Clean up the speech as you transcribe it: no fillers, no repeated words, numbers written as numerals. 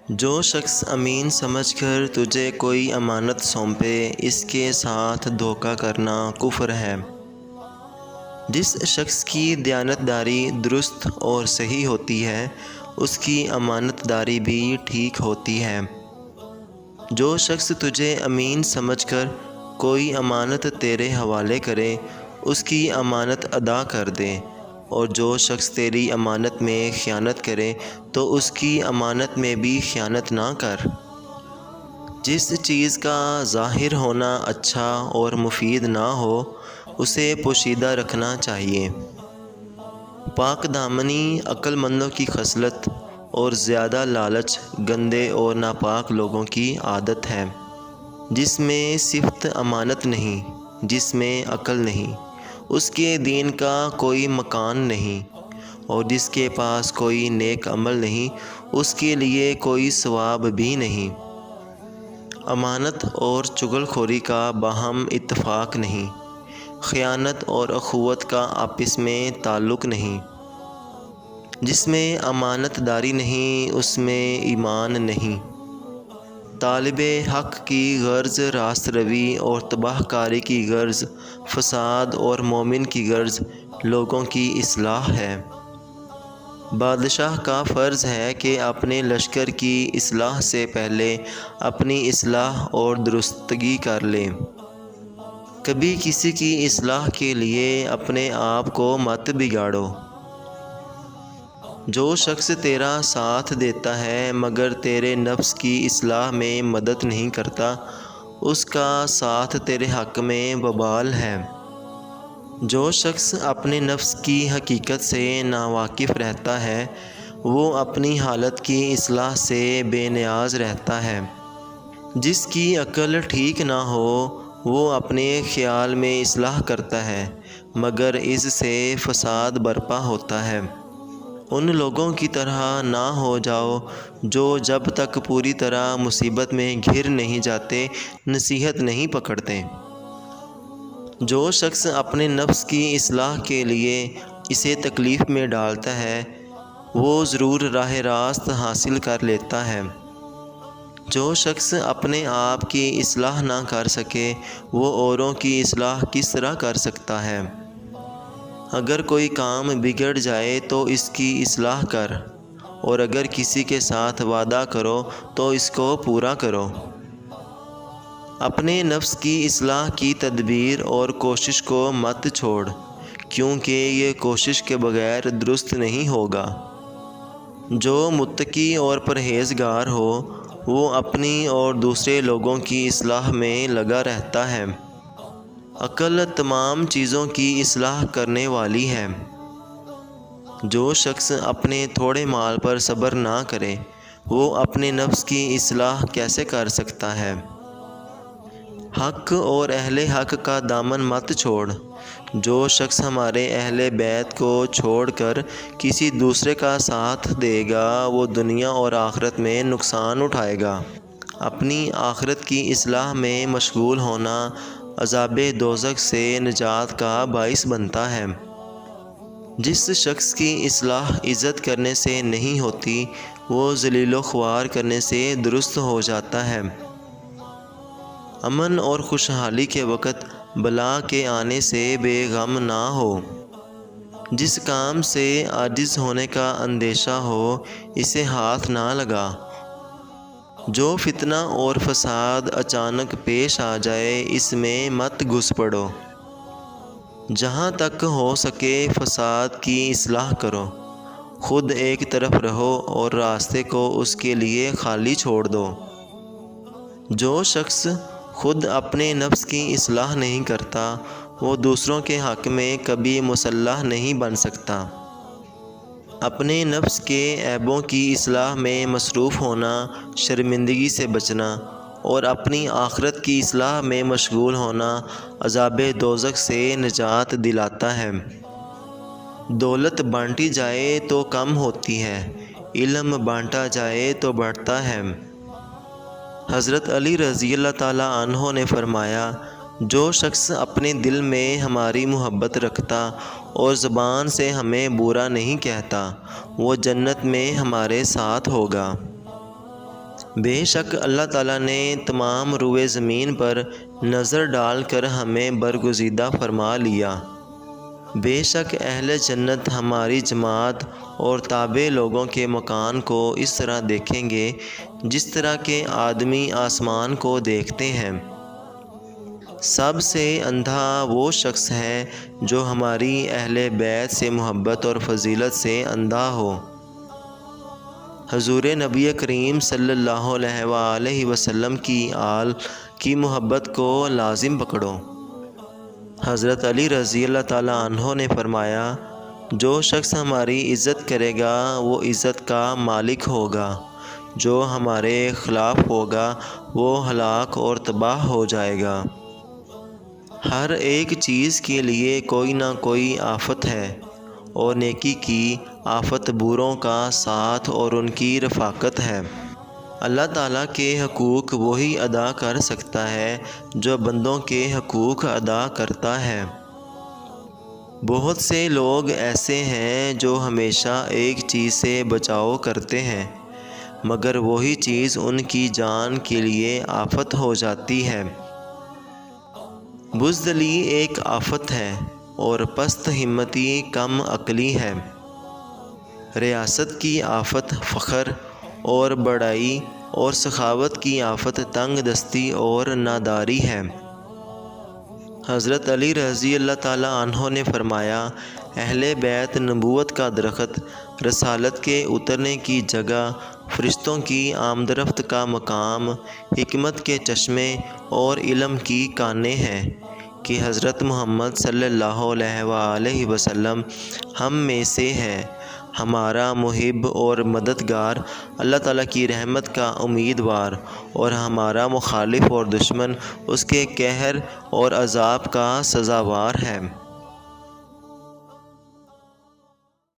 جو شخص امین سمجھ کر تجھے کوئی امانت سونپے اس کے ساتھ دھوکہ کرنا کفر ہے۔ جس شخص کی دیانتداری درست اور صحیح ہوتی ہے اس کی امانت داری بھی ٹھیک ہوتی ہے۔ جو شخص تجھے امین سمجھ کر کوئی امانت تیرے حوالے کرے اس کی امانت ادا کر دے، اور جو شخص تیری امانت میں خیانت کرے تو اس کی امانت میں بھی خیانت نہ کر۔ جس چیز کا ظاہر ہونا اچھا اور مفید نہ ہو اسے پوشیدہ رکھنا چاہیے۔ پاک دامنی عقل مندوں کی خصلت اور زیادہ لالچ گندے اور ناپاک لوگوں کی عادت ہے۔ جس میں صفت امانت نہیں، جس میں عقل نہیں، اس کے دین کا کوئی مکان نہیں، اور جس کے پاس کوئی نیک عمل نہیں اس کے لیے کوئی ثواب بھی نہیں۔ امانت اور چغل خوری کا باہم اتفاق نہیں، خیانت اور اخوت کا آپس میں تعلق نہیں۔ جس میں امانت داری نہیں اس میں ایمان نہیں۔ طالب حق کی غرض راست روی اور تباہ کاری کی غرض فساد اور مومن کی غرض لوگوں کی اصلاح ہے۔ بادشاہ کا فرض ہے کہ اپنے لشکر کی اصلاح سے پہلے اپنی اصلاح اور درستگی کر لے۔ کبھی کسی کی اصلاح کے لیے اپنے آپ کو مت بگاڑو۔ جو شخص تیرا ساتھ دیتا ہے مگر تیرے نفس کی اصلاح میں مدد نہیں کرتا اس کا ساتھ تیرے حق میں وبال ہے۔ جو شخص اپنے نفس کی حقیقت سے ناواقف رہتا ہے وہ اپنی حالت کی اصلاح سے بے نیاز رہتا ہے۔ جس کی عقل ٹھیک نہ ہو وہ اپنے خیال میں اصلاح کرتا ہے مگر اس سے فساد برپا ہوتا ہے۔ ان لوگوں کی طرح نہ ہو جاؤ جو جب تک پوری طرح مصیبت میں گھر نہیں جاتے نصیحت نہیں پکڑتے۔ جو شخص اپنے نفس کی اصلاح کے لیے اسے تکلیف میں ڈالتا ہے وہ ضرور راہ راست حاصل کر لیتا ہے۔ جو شخص اپنے آپ کی اصلاح نہ کر سکے وہ اوروں کی اصلاح کس طرح کر سکتا ہے؟ اگر کوئی کام بگڑ جائے تو اس کی اصلاح کر، اور اگر کسی کے ساتھ وعدہ کرو تو اس کو پورا کرو۔ اپنے نفس کی اصلاح کی تدبیر اور کوشش کو مت چھوڑ، کیونکہ یہ کوشش کے بغیر درست نہیں ہوگا۔ جو متقی اور پرہیزگار ہو وہ اپنی اور دوسرے لوگوں کی اصلاح میں لگا رہتا ہے۔ عقل تمام چیزوں کی اصلاح کرنے والی ہے۔ جو شخص اپنے تھوڑے مال پر صبر نہ کرے وہ اپنے نفس کی اصلاح کیسے کر سکتا ہے؟ حق اور اہل حق کا دامن مت چھوڑ۔ جو شخص ہمارے اہل بیت کو چھوڑ کر کسی دوسرے کا ساتھ دے گا وہ دنیا اور آخرت میں نقصان اٹھائے گا۔ اپنی آخرت کی اصلاح میں مشغول ہونا عذاب دوزخ سے نجات کا باعث بنتا ہے۔ جس شخص کی اصلاح عزت کرنے سے نہیں ہوتی وہ ذلیل و خوار کرنے سے درست ہو جاتا ہے۔ امن اور خوشحالی کے وقت بلا کے آنے سے بے غم نہ ہو۔ جس کام سے عاجز ہونے کا اندیشہ ہو اسے ہاتھ نہ لگا۔ جو فتنہ اور فساد اچانک پیش آ جائے اس میں مت گھس پڑو۔ جہاں تک ہو سکے فساد کی اصلاح کرو، خود ایک طرف رہو اور راستے کو اس کے لیے خالی چھوڑ دو۔ جو شخص خود اپنے نفس کی اصلاح نہیں کرتا وہ دوسروں کے حق میں کبھی مصلح نہیں بن سکتا۔ اپنے نفس کے عیبوں کی اصلاح میں مصروف ہونا شرمندگی سے بچنا، اور اپنی آخرت کی اصلاح میں مشغول ہونا عذاب دوزخ سے نجات دلاتا ہے۔ دولت بانٹی جائے تو کم ہوتی ہے، علم بانٹا جائے تو بڑھتا ہے۔ حضرت علی رضی اللہ تعالیٰ عنہ نے فرمایا جو شخص اپنے دل میں ہماری محبت رکھتا اور زبان سے ہمیں برا نہیں کہتا وہ جنت میں ہمارے ساتھ ہوگا۔ بے شک اللہ تعالیٰ نے تمام روئے زمین پر نظر ڈال کر ہمیں برگزیدہ فرما لیا۔ بے شک اہل جنت ہماری جماعت اور تابع لوگوں کے مکان کو اس طرح دیکھیں گے جس طرح کے آدمی آسمان کو دیکھتے ہیں۔ سب سے اندھا وہ شخص ہے جو ہماری اہل بیت سے محبت اور فضیلت سے اندھا ہو۔ حضور نبی کریم صلی اللہ علیہ وآلہ وسلم کی آل کی محبت کو لازم پکڑو۔ حضرت علی رضی اللہ تعالیٰ عنہ نے فرمایا، جو شخص ہماری عزت کرے گا وہ عزت کا مالک ہوگا، جو ہمارے خلاف ہوگا وہ ہلاک اور تباہ ہو جائے گا۔ ہر ایک چیز کے لیے کوئی نہ کوئی آفت ہے، اور نیکی کی آفت بروں کا ساتھ اور ان کی رفاقت ہے۔ اللہ تعالیٰ کے حقوق وہی ادا کر سکتا ہے جو بندوں کے حقوق ادا کرتا ہے۔ بہت سے لوگ ایسے ہیں جو ہمیشہ ایک چیز سے بچاؤ کرتے ہیں، مگر وہی چیز ان کی جان کے لیے آفت ہو جاتی ہے۔ بزدلی ایک آفت ہے اور پست ہمتی کم عقلی ہے۔ ریاست کی آفت فخر اور بڑائی اور سخاوت کی آفت تنگ دستی اور ناداری ہے۔ حضرت علی رضی اللہ تعالیٰ عنہ نے فرمایا، اہل بیت نبوت کا درخت، رسالت کے اترنے کی جگہ، فرشتوں کی آمد رفت کا مقام، حکمت کے چشمے اور علم کی کانیں ہیں کہ حضرت محمد صلی اللہ علیہ وآلہ وسلم ہم میں سے ہے، ہمارا محب اور مددگار، اللہ تعالیٰ کی رحمت کا امیدوار، اور ہمارا مخالف اور دشمن اس کے قہر اور عذاب کا سزاوار ہے۔